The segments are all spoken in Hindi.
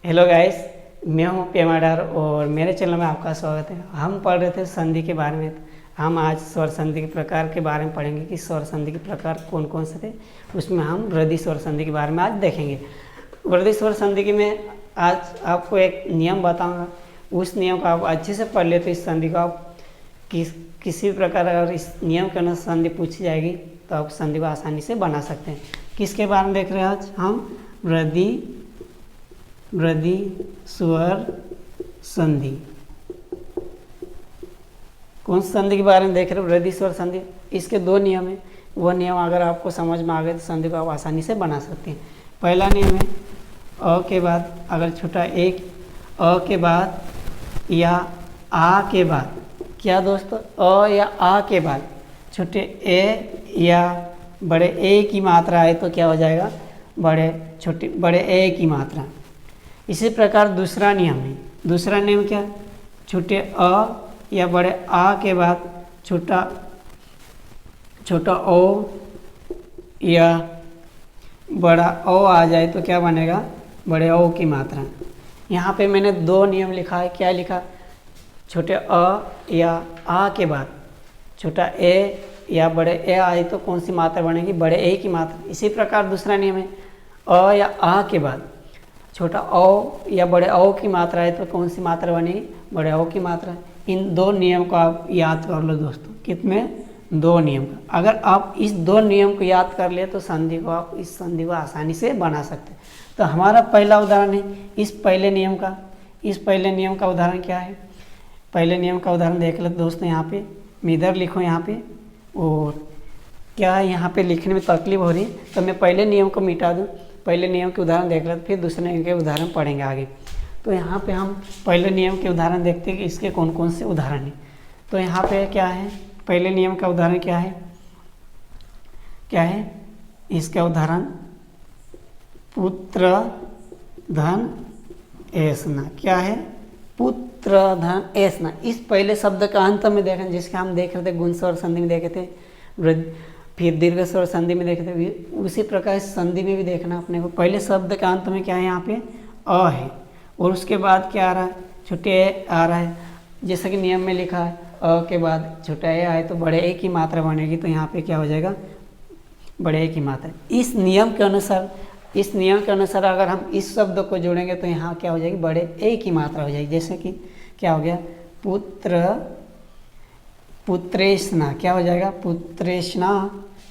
हेलो गाइस, मैं हूं पेमाडार और मेरे चैनल में आपका स्वागत है। हम पढ़ रहे थे संधि के बारे में। हम आज स्वर संधि के प्रकार के बारे में पढ़ेंगे कि स्वर संधि के प्रकार कौन कौन से थे। उसमें हम वृद्धि स्वर संधि के बारे में आज देखेंगे। वृद्धि स्वर संधि की मैं आज आपको एक नियम बताऊँगा। उस नियम को आप अच्छे से पढ़ ले तो इस संधि को आप किसी भी प्रकार अगर इस नियम के अनुसार संधि पूछी जाएगी तो आप संधि को आसानी से बना सकते हैं। किसके बारे में देख रहे हैं आज हम? वृद्धि स्वर संधि। कौन सी संधि के बारे में देख रहे हो? वृद्धि स्वर संधि। इसके दो नियम है। वह नियम अगर आपको समझ में आ गए तो संधि को आप आसानी से बना सकते हैं। पहला नियम है अ के बाद अगर छोटा एक अ के बाद या आ के बाद, क्या दोस्तों? अ या आ के बाद छोटे ए या बड़े ए की मात्रा आए तो क्या हो जाएगा? बड़े ए की मात्रा। इसी प्रकार दूसरा नियम है। दूसरा नियम क्या? छोटे अ या बड़े आ के बाद छोटा ओ या बड़ा ओ आ जाए तो क्या बनेगा? बड़े ओ की मात्रा। यहाँ पे मैंने दो नियम लिखा है। क्या लिखा? छोटे अ या आ के बाद छोटा ए या बड़े ए आए तो कौन सी मात्रा बनेगी? बड़े ए की मात्रा। इसी प्रकार दूसरा नियम है अ या आ के बाद छोटा ओ या बड़े ओ की मात्रा है तो कौन सी मात्रा बनेगी? बड़े ओ की मात्रा। इन दो नियम को आप याद कर लो दोस्तों। कितने? दो नियम का। अगर आप इस दो नियम को याद कर ले तो संधि को आप इस संधि को आसानी से बना सकते हैं। तो हमारा पहला उदाहरण है इस पहले नियम का। इस पहले नियम का उदाहरण क्या है? पहले नियम का उदाहरण देख लो दोस्तों। यहाँ पे मैं इधर लिखूँ यहाँ पे, और क्या है यहाँ पे लिखने में तकलीफ हो रही है तो मैं पहले नियम को मिटा दूँ। पहले नियम के उदाहरण देख लेते, फिर दूसरे नियम के उदाहरण पढ़ेंगे आगे। तो यहाँ पे हम पहले नियम के उदाहरण देखते हैं कि इसके कौन कौन से उदाहरण हैं। तो यहाँ पे क्या है? पहले नियम का उदाहरण क्या है? इसका उदाहरण पुत्र धन ऐसना। क्या है? पुत्र धन ऐसना। इस पहले शब्द का अंत में देखें, जिसके हम देख रहे थे गुण स्वर संधि में देखे थे, फिर दीर्घ स्वर संधि में देखे थे। उसी प्रकार संधि में भी देखना अपने को। पहले शब्द के अंत में क्या है? यहाँ पे अ है और उसके बाद क्या आ रहा है? छोटे ए आ रहा है। जैसे कि नियम में लिखा है अ के बाद छोटा ए आए तो बड़े ए की मात्रा बनेगी। तो यहाँ पे क्या हो जाएगा? बड़े ए की मात्रा। इस नियम के अनुसार अगर हम इस शब्द को जोड़ेंगे तो यहाँ क्या हो जाएगी? बड़े ए की मात्रा हो जाएगी। जैसे कि क्या हो गया? पुत्रेशना। क्या हो जाएगा? पुत्रेशना।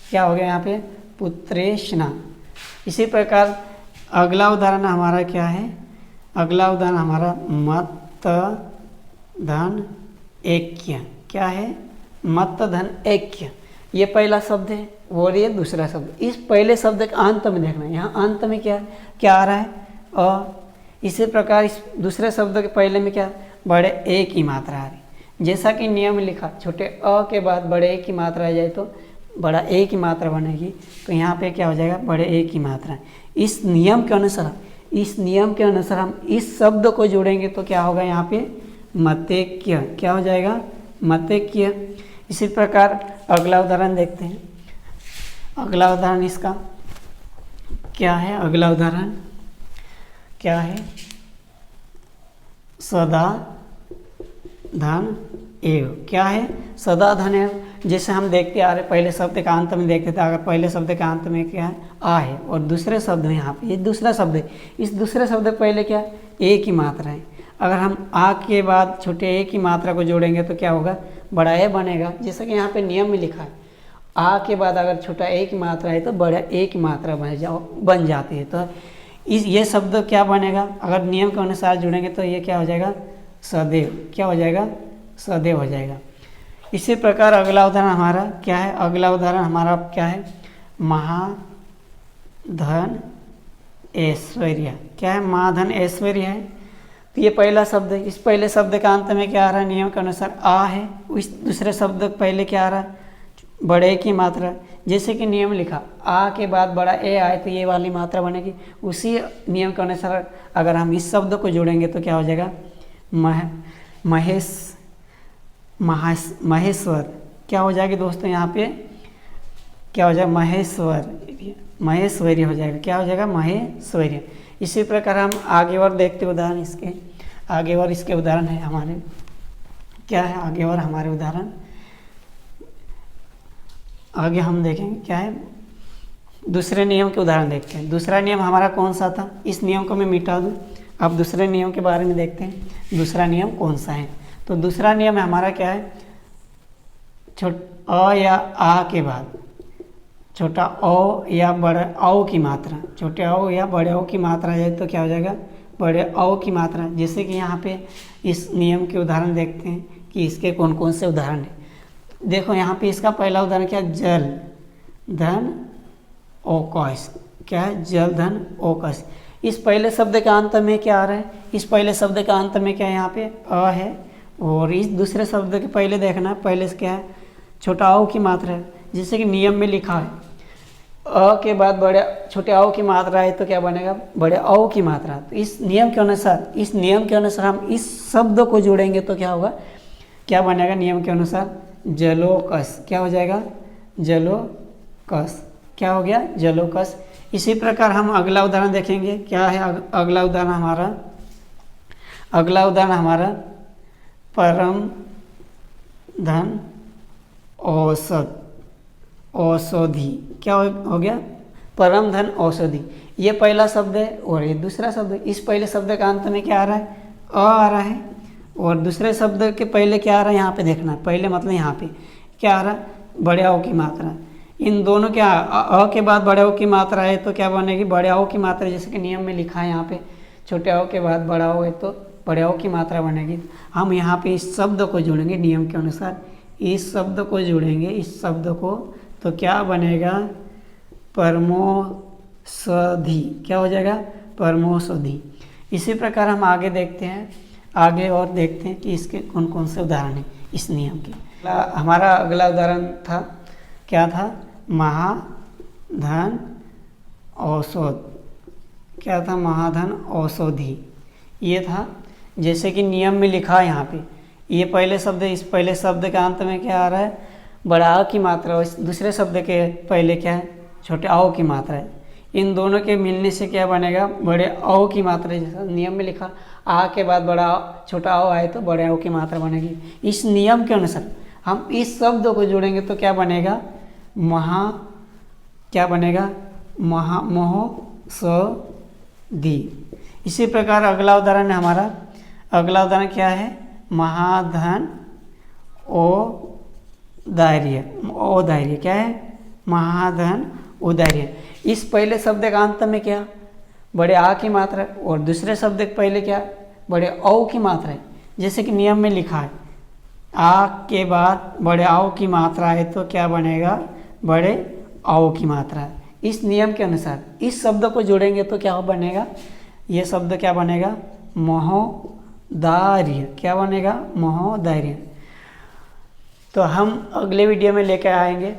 क्या हो गया यहाँ पे? पुत्रेशना। इसी प्रकार अगला उदाहरण हमारा क्या है? अगला उदाहरण हमारा मत धन ऐक्य। क्या है? मत धन ऐक्य। ये पहला शब्द है और ये दूसरा शब्द। इस पहले शब्द के अंत में देखना, यहाँ अंत में क्या आ रहा है? अ। इसी प्रकार इस दूसरे शब्द के पहले में क्या? बड़े ए की मात्रा आ रही। जैसा कि नियम लिखा छोटे अ के बाद बड़े ए की मात्रा आ जाए तो बड़ा ए की मात्रा बनेगी। तो यहाँ पे क्या हो जाएगा? बड़े ए की मात्रा। इस नियम के अनुसार हम इस शब्द को जोड़ेंगे तो क्या होगा? यहाँ पे मतेक्य। क्या हो जाएगा? मतेक्य। इसी प्रकार अगला उदाहरण देखते हैं। अगला उदाहरण इसका क्या है? अगला उदाहरण क्या है? सदा धन एव। क्या है? सदा धन एव। जैसे हम देखते आ रहे पहले शब्द का अंत में देखते थे। अगर पहले शब्द का अंत में क्या है? आ है और दूसरे शब्द में यहाँ पे ये दूसरा शब्द है। इस दूसरे शब्द पहले क्या? ए की मात्रा है। अगर हम आ के बाद छोटे ए की मात्रा को जोड़ेंगे तो क्या होगा? बड़ा ए बनेगा। जैसे कि यहाँ पे नियम में लिखा है आ के बाद अगर छोटा ए की मात्रा है तो बड़ा ए की मात्रा बन जाती है। तो ये शब्द क्या बनेगा? अगर नियम के अनुसार जुड़ेंगे तो ये क्या हो जाएगा? सदैव। क्या हो जाएगा? सदैव हो जाएगा। इसी प्रकार अगला उदाहरण हमारा क्या है? अगला उदाहरण हमारा क्या है? महाधन ऐश्वर्य। क्या है? महाधन ऐश्वर्य है। तो ये पहला शब्द है। इस पहले शब्द का अंत में क्या आ रहा है? नियम के अनुसार आ है। इस दूसरे शब्द पहले क्या आ रहा है? बड़े ए की मात्रा। जैसे कि नियम लिखा आ के बाद बड़ा ए आए तो ये वाली मात्रा बनेगी। उसी नियम के अनुसार अगर हम इस शब्द को जोड़ेंगे तो क्या हो जाएगा? महेश्वर। क्या हो जाएगी दोस्तों? यहाँ पे क्या हो जाएगा? महेश्वर। महेश्वरी हो जाएगा। क्या हो जाएगा? महेश्वरी। इसी प्रकार हम आगे और देखते उदाहरण इसके, आगे और इसके उदाहरण है हमारे, क्या है आगे और हमारे उदाहरण, आगे हम देखेंगे क्या है, दूसरे नियम के उदाहरण देखते हैं। दूसरा नियम हमारा कौन सा था? इस नियम को मैं मिटा दूँ। अब दूसरे नियम के बारे में देखते हैं, दूसरा नियम कौन सा है। तो दूसरा नियम हमारा क्या है? अ या आ के बाद छोटा अ या बड़े औ की मात्रा, छोटे औ या बड़े औ की मात्रा जाए तो क्या हो जाएगा? बड़े औ की मात्रा। जैसे कि यहाँ पे इस नियम के उदाहरण देखते हैं कि इसके कौन कौन से उदाहरण हैं। देखो यहाँ पे इसका पहला उदाहरण क्या? जल धन ओकस। क्या है? जल धन ओकस। इस पहले शब्द का अंत में क्या आ रहा है? इस पहले शब्द का अंत में क्या है? यहाँ पे अ है। और इस दूसरे शब्द के पहले देखना, पहले से क्या है? छोटा औ की मात्रा है। जैसे कि नियम में लिखा है अ के बाद बड़े छोटे औ की मात्रा है तो क्या बनेगा? बड़े औ की मात्रा। तो इस नियम के अनुसार हम इस शब्द को जोड़ेंगे तो क्या होगा? क्या बनेगा? नियम के अनुसार जलोकस। क्या हो जाएगा? जलोकस। क्या हो गया? जलोकस। इसी प्रकार हम अगला उदाहरण देखेंगे। क्या है अगला उदाहरण हमारा? अगला उदाहरण हमारा परम धन औसत औषधि। क्या हो गया? परम धन औषधि। ये पहला शब्द है और ये दूसरा शब्द है। इस पहले शब्द का अंत में क्या आ रहा है? अ आ रहा है। और दूसरे शब्द के पहले क्या आ रहा है? यहाँ पे देखना, पहले मतलब यहाँ पे क्या आ रहा है? बड़े औ की मात्रा। इन दोनों क्या अ के बाद बड़े औ की मात्रा है तो क्या बनेगी? बड़े औ की मात्रा। जैसे कि नियम में लिखा है यहाँ पे छोटे औ के बाद बड़ा औ है तो बड़े औ की मात्रा बनेगी। हम यहाँ पे इस शब्द को जोड़ेंगे नियम के अनुसार, इस शब्द को जोड़ेंगे, इस शब्द को, तो क्या बनेगा? परमौषधि। क्या हो जाएगा? परमौषधि। इसी प्रकार हम आगे देखते हैं, आगे और देखते हैं कि इसके कौन कौन से उदाहरण हैं इस नियम के। हमारा अगला उदाहरण था, क्या था? महाधन औषध। क्या था? महाधन औषधि। ये था। जैसे कि नियम में लिखा है यहाँ पे, ये पहले शब्द है, इस पहले शब्द के अंत में क्या आ रहा है? बड़ा आ की मात्रा। इस दूसरे शब्द के पहले क्या है? छोटे औ की मात्रा है। इन दोनों के मिलने से क्या बनेगा? बड़े औ की मात्रा। जैसा नियम में लिखा आ के बाद बड़ा छोटा औ आए तो बड़े औ की मात्रा बनेगी। इस नियम के अनुसार हम इस शब्द को जोड़ेंगे तो क्या बनेगा? क्या बनेगा? महोषधि। इसी प्रकार अगला उदाहरण है हमारा। अगला उदाहरण क्या है? महाधन औदार्य। औदार्य क्या है? महाधन औदार्य। इस पहले शब्द का अंत में क्या? बड़े आ की मात्रा और दूसरे शब्द के पहले क्या? बड़े औ की मात्रा है। जैसे कि नियम में लिखा है आ के बाद बड़े औ की मात्रा है तो क्या बनेगा? बड़े औ की मात्रा। इस नियम के अनुसार इस शब्द को जोड़ेंगे तो क्या बनेगा? ये शब्द क्या बनेगा? महोदार्य। क्या बनेगा? महोदार्य। तो हम अगले वीडियो में लेकर आएंगे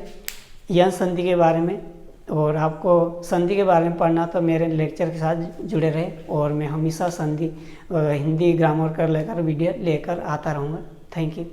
यह संधि के बारे में, और आपको संधि के बारे में पढ़ना तो मेरे लेक्चर के साथ जुड़े रहे, और मैं हमेशा संधि हिंदी ग्रामर का लेकर वीडियो लेकर आता रहूँगा। Thank you.